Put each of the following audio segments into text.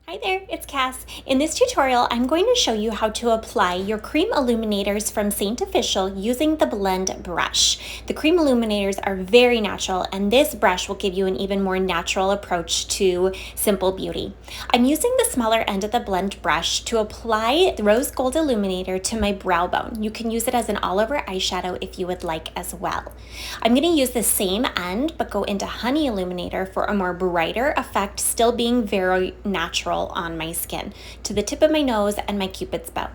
Hi there, it's Cass. In this tutorial, I'm going to show you how to apply your cream illuminators from Seint Official using the blend brush. The cream illuminators are very natural, and this brush will give you an even more natural approach to simple beauty. I'm using the smaller end of the blend brush to apply the rose gold illuminator to my brow bone. You can use it as an all-over eyeshadow if you would like as well. I'm going to use the same end, but go into honey illuminator for a more brighter effect, still being very natural on my skin, to the tip of my nose and my cupid's bow.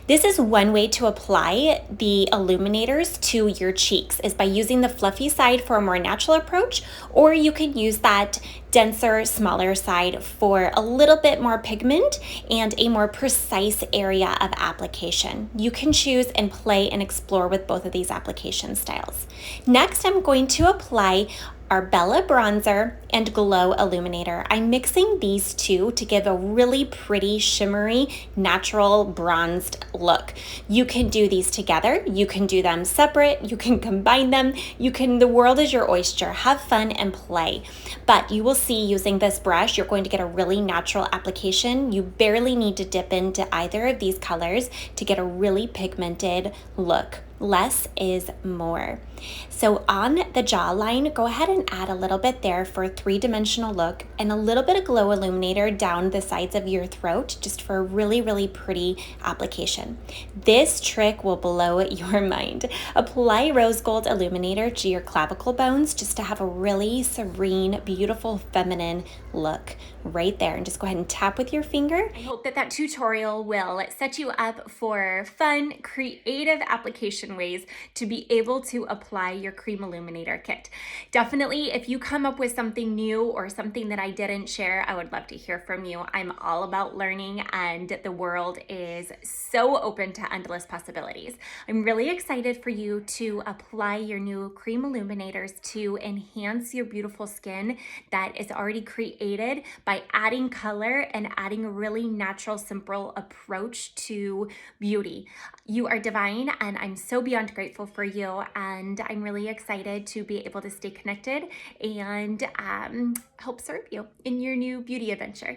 This is one way to apply the illuminators to your cheeks, is by using the fluffy side for a more natural approach, or you can use that denser, smaller side for a little bit more pigment and a more precise area of application. You can choose and play and explore with both of these application styles. Next, I'm going to apply our Bella Bronzer and Glow Illuminator. I'm mixing these two to give a really pretty, shimmery, natural bronzed look. You can do these together, you can do them separate, you can combine them, the world is your oyster. Have fun and play. But you will see, using this brush, you're going to get a really natural application. You barely need to dip into either of these colors to get a really pigmented look. Less is more. So on the jawline, go ahead and add a little bit there for a three-dimensional look, and a little bit of Glow Illuminator down the sides of your throat, just for a really, really pretty application. This trick will blow your mind. Apply rose gold illuminator to your clavicle bones just to have a really serene, beautiful, feminine look right there. And just go ahead and tap with your finger. I hope that tutorial will set you up for fun, creative application ways to be able to apply your cream illuminator kit. Definitely, if you come up with something new or something that I didn't share, I would love to hear from you. I'm all about learning, and the world is so open to endless possibilities. I'm really excited for you to apply your new cream illuminators to enhance your beautiful skin that is already created by adding color and adding a really natural, simple approach to beauty. You are divine, and I'm so beyond grateful for you, and I'm really excited to be able to stay connected and help serve you in your new beauty adventure.